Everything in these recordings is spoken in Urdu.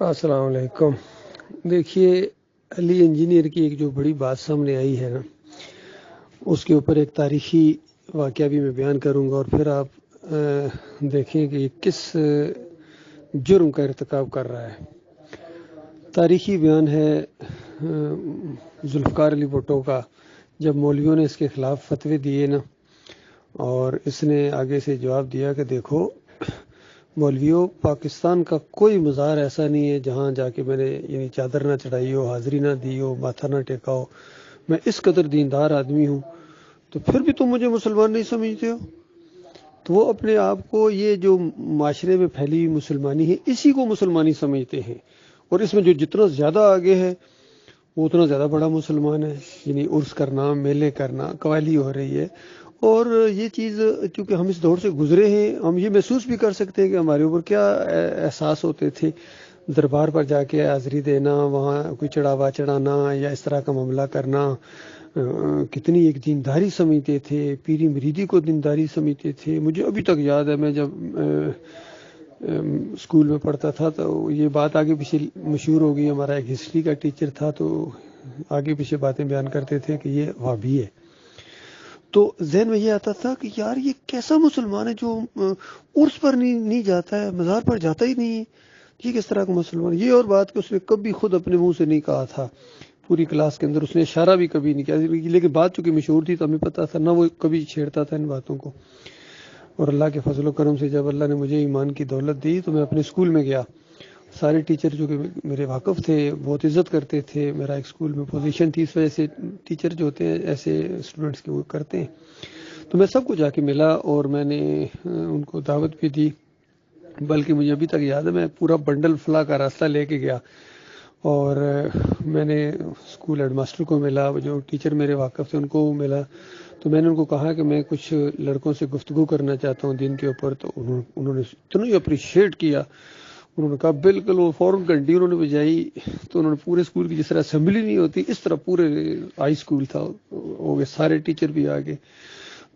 السلام علیکم۔ دیکھیے، علی انجینئر کی ایک جو بڑی بات سامنے آئی ہے نا، اس کے اوپر ایک تاریخی واقعہ بھی میں بیان کروں گا، اور پھر آپ دیکھیں کہ یہ کس جرم کا ارتکاب کر رہا ہے۔ تاریخی بیان ہے ذوالفقار علی بھٹو کا، جب مولویوں نے اس کے خلاف فتوے دیے نا، اور اس نے آگے سے جواب دیا کہ دیکھو مولویوں، پاکستان کا کوئی مزار ایسا نہیں ہے جہاں جا کے میں نے یعنی چادر نہ چڑھائی ہو، حاضری نہ دی ہو، ماتھا نہ ٹیکا ہو۔ میں اس قدر دیندار آدمی ہوں، تو پھر بھی تم مجھے مسلمان نہیں سمجھتے ہو۔ تو وہ اپنے آپ کو یہ جو معاشرے میں پھیلی ہوئی مسلمانی ہے، اسی کو مسلمانی سمجھتے ہیں، اور اس میں جو جتنا زیادہ آگے ہے وہ اتنا زیادہ بڑا مسلمان ہے۔ یعنی عرس کرنا، میلے کرنا، قوالی ہو رہی ہے، اور یہ چیز چونکہ ہم اس دور سے گزرے ہیں، ہم یہ محسوس بھی کر سکتے ہیں کہ ہمارے اوپر کیا احساس ہوتے تھے۔ دربار پر جا کے حاضری دینا، وہاں کوئی چڑھاوا چڑھانا یا اس طرح کا معاملہ کرنا، کتنی ایک دینداری سمجھتے تھے، پیری مریدی کو دینداری سمجھتے تھے۔ مجھے ابھی تک یاد ہے، میں جب اسکول میں پڑھتا تھا تو یہ بات آگے پیچھے مشہور ہو گئی۔ ہمارا ایک ہسٹری کا ٹیچر تھا، تو آگے پیچھے باتیں بیان کرتے تھے کہ یہ وہابی ہے۔ تو ذہن میں یہ آتا تھا کہ یار یہ کیسا مسلمان ہے جو عرس پر نہیں جاتا ہے، مزار پر جاتا ہی نہیں ہے، یہ کس طرح کا مسلمان ہے؟ یہ اور بات کہ اس نے کبھی خود اپنے منہ سے نہیں کہا تھا، پوری کلاس کے اندر اس نے اشارہ بھی کبھی نہیں کیا، لیکن بات چونکہ مشہور تھی تو ہمیں پتہ تھا نہ، وہ کبھی چھیڑتا تھا ان باتوں کو۔ اور اللہ کے فضل و کرم سے جب اللہ نے مجھے ایمان کی دولت دی تو میں اپنے اسکول میں گیا۔ سارے ٹیچر جو کہ میرے واقف تھے بہت عزت کرتے تھے، میرا ایک اسکول میں پوزیشن تھی، اس وجہ سے ٹیچر جو ہوتے ہیں ایسے اسٹوڈنٹس کے وہ کرتے ہیں۔ تو میں سب کو جا کے ملا اور میں نے ان کو دعوت بھی دی، بلکہ مجھے ابھی تک یاد ہے میں پورا بنڈل فلا کا راستہ لے کے گیا، اور میں نے اسکول ہیڈ ماسٹر کو ملا، جو ٹیچر میرے واقف تھے ان کو ملا۔ تو میں نے ان کو کہا کہ میں کچھ لڑکوں سے گفتگو کرنا چاہتا ہوں دین کے اوپر۔ تو انہوں نے اتنا ہی اپریشیٹ کیا، انہوں نے کہا بالکل، وہ فوراً گھنٹی انہوں نے بجائی، تو انہوں نے پورے اسکول کی جس طرح اسمبلی نہیں ہوتی اس طرح پورے ہائی اسکول تھا ہو گئے، سارے ٹیچر بھی آ گئے۔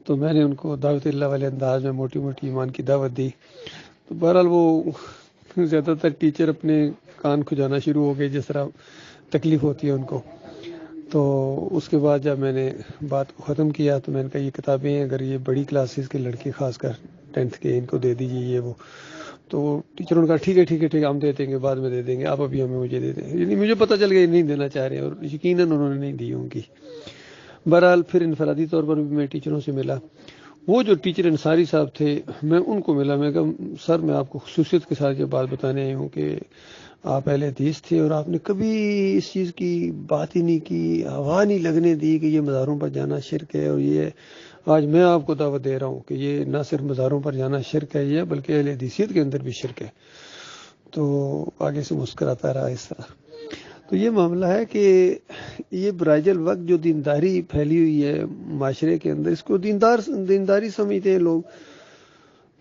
تو میں نے ان کو دعوت اللہ والے انداز میں موٹی موٹی ایمان کی دعوت دی۔ تو بہرحال وہ زیادہ تر ٹیچر اپنے کان کھجانا شروع ہو گئے جس طرح تکلیف ہوتی ہے ان کو۔ تو اس کے بعد جب میں نے بات کو ختم کیا تو میں نے کہا یہ کتابیں اگر یہ بڑی کلاسز کے لڑکے خاص کر 10th کے ان کو دے دیجیے یہ وہ۔ تو ٹیچروں نے کہا ٹھیک ہے ہم دے دیں گے، بعد میں دے دیں گے، آپ ابھی ہمیں مجھے دے دیں۔ یعنی مجھے پتہ چل گیا یہ نہیں دینا چاہ رہے ہیں، اور یقیناً انہوں نے نہیں دی ہوں گی۔ بہرحال پھر انفرادی طور پر بھی میں ٹیچروں سے ملا۔ وہ جو ٹیچر انصاری صاحب تھے میں ان کو ملا، میں کہا سر میں آپ کو خصوصیت کے ساتھ یہ بات بتانے آئی ہوں کہ آپ اہل حدیث تھے اور آپ نے کبھی اس چیز کی بات ہی نہیں کی، ہوا نہیں لگنے دی کہ یہ مزاروں پر جانا شرک ہے، اور یہ آج میں آپ کو دعوت دے رہا ہوں کہ یہ نہ صرف مزاروں پر جانا شرک ہے یہ، بلکہ اہل حدیثیت کے اندر بھی شرک ہے۔ تو آگے سے مسکراتا رہا اس طرح۔ تو یہ معاملہ ہے کہ یہ برائج الوقت جو دینداری پھیلی ہوئی ہے معاشرے کے اندر، اس کو دینداری سمجھتے ہیں لوگ۔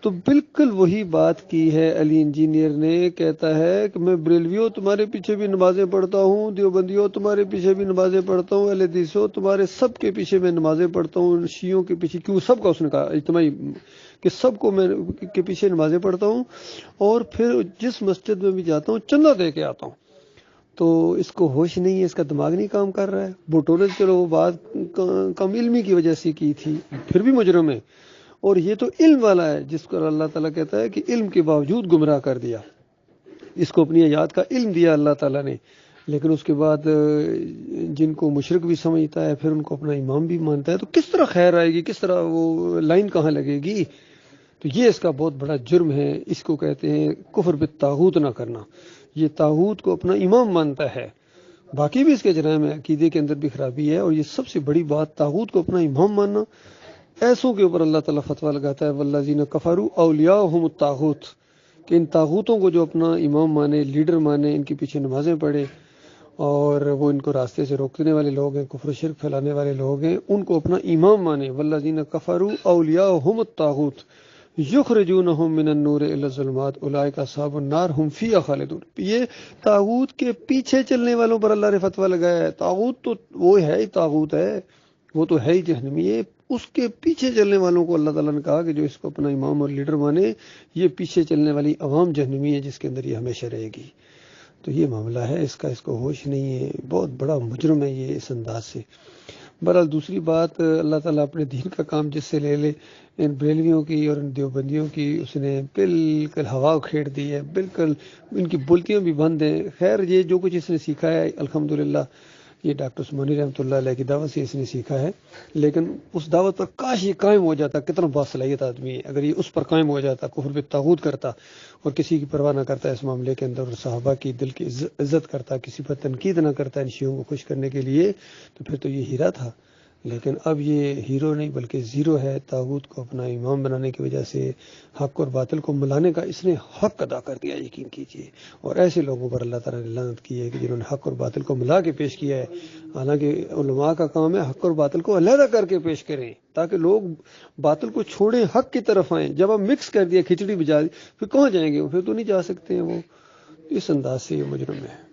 تو بالکل وہی بات کی ہے علی انجینئر نے، کہتا ہے کہ میں بریلویوں تمہارے پیچھے بھی نمازیں پڑھتا ہوں، دیوبندیوں تمہارے پیچھے بھی نمازیں پڑھتا ہوں، اہل حدیثوں تمہارے سب کے پیچھے میں نمازیں پڑھتا ہوں، شیعوں کے پیچھے، کیوں سب کا اس نے کہا اجتماعی کہ سب کو میں کے پیچھے نمازیں پڑھتا ہوں، اور پھر جس مسجد میں بھی جاتا ہوں چندہ دے کے آتا ہوں۔ تو اس کو ہوش نہیں ہے، اس کا دماغ نہیں کام کر رہا ہے۔ بھٹو نے چلو وہ بات کم علمی کی وجہ سے کی تھی، پھر بھی مجرم ہے، اور یہ تو علم والا ہے جس کو اللہ تعالیٰ کہتا ہے کہ علم کے باوجود گمراہ کر دیا۔ اس کو اپنی آیات کا علم دیا اللہ تعالیٰ نے، لیکن اس کے بعد جن کو مشرک بھی سمجھتا ہے پھر ان کو اپنا امام بھی مانتا ہے، تو کس طرح خیر آئے گی، کس طرح وہ لائن کہاں لگے گی؟ تو یہ اس کا بہت بڑا جرم ہے، اس کو کہتے ہیں کفر بالطاغوت نہ کرنا۔ یہ طاغوت کو اپنا امام مانتا ہے، باقی بھی اس کے جرائم ہے، عقیدے کے اندر بھی خرابی ہے، اور یہ سب سے بڑی بات طاغوت کو اپنا امام ماننا۔ ایسوں کے اوپر اللہ تعالیٰ فتویٰ لگاتا ہے والذین کفروا اولیاءہم الطاغوت، کہ ان طاغوتوں کو جو اپنا امام مانے، لیڈر مانے، ان کے پیچھے نمازیں پڑھے، اور وہ ان کو راستے سے روکنے والے لوگ ہیں، کفر و شرک پھیلانے والے لوگ ہیں، ان کو اپنا امام مانے۔ والذین کفروا اولیاءہم الطاغوت یخرجونہم من النور الی الظلمات اولئک اصحاب النار هم فیہا خالدون۔ یہ طاغوت کے پیچھے چلنے والوں پر اللہ نے فتویٰ لگایا ہے۔ طاغوت تو وہ ہے ہی طاغوت ہے، وہ تو ہے ہی جہنمی ہے، اس کے پیچھے چلنے والوں کو اللہ تعالیٰ نے کہا کہ جو اس کو اپنا امام اور لیڈر مانے، یہ پیچھے چلنے والی عوام جہنمی ہے جس کے اندر یہ ہمیشہ رہے گی۔ تو یہ معاملہ ہے، اس کو ہوش نہیں ہے، بہت بڑا مجرم ہے یہ اس انداز سے۔ بہرحال دوسری بات، اللہ تعالیٰ اپنے دین کا کام جس سے لے لے، ان بریلویوں کی اور ان دیوبندیوں کی اس نے بالکل ہوا کھیڑ دی ہے، بالکل ان کی بولتیاں بھی بند ہیں۔ خیر یہ جو کچھ اس نے سیکھا ہے الحمدللہ، یہ ڈاکٹر عثمانی رحمۃ اللہ علیہ کی دعوت سے اس نے سیکھا ہے، لیکن اس دعوت پر کاش یہ قائم ہو جاتا، کتنا باصلاحیت آدمی ہے، اگر یہ اس پر قائم ہو جاتا، کفر پہ طاغوت کرتا اور کسی کی پرواہ نہ کرتا اس معاملے کے اندر، اور صحابہ کی دل کی عزت کرتا، کسی پر تنقید نہ کرتا ان شیعوں کو خوش کرنے کے لیے، تو پھر تو یہ ہیرا تھا۔ لیکن اب یہ ہیرو نہیں بلکہ زیرو ہے، طاغوت کو اپنا امام بنانے کی وجہ سے حق اور باطل کو ملانے کا اس نے حق ادا کر دیا، یقین کیجئے۔ اور ایسے لوگوں پر اللہ تعالیٰ نے لعنت کی ہے کہ جنہوں نے حق اور باطل کو ملا کے پیش کیا ہے، حالانکہ علماء کا کام ہے حق اور باطل کو علیحدہ کر کے پیش کریں تاکہ لوگ باطل کو چھوڑیں، حق کی طرف آئیں۔ جب ہم مکس کر دیا، کھچڑی بجا دی، پھر کہاں جائیں گے؟ پھر تو نہیں جا سکتے ہیں وہ۔ اس انداز سے یہ مجرم ہے۔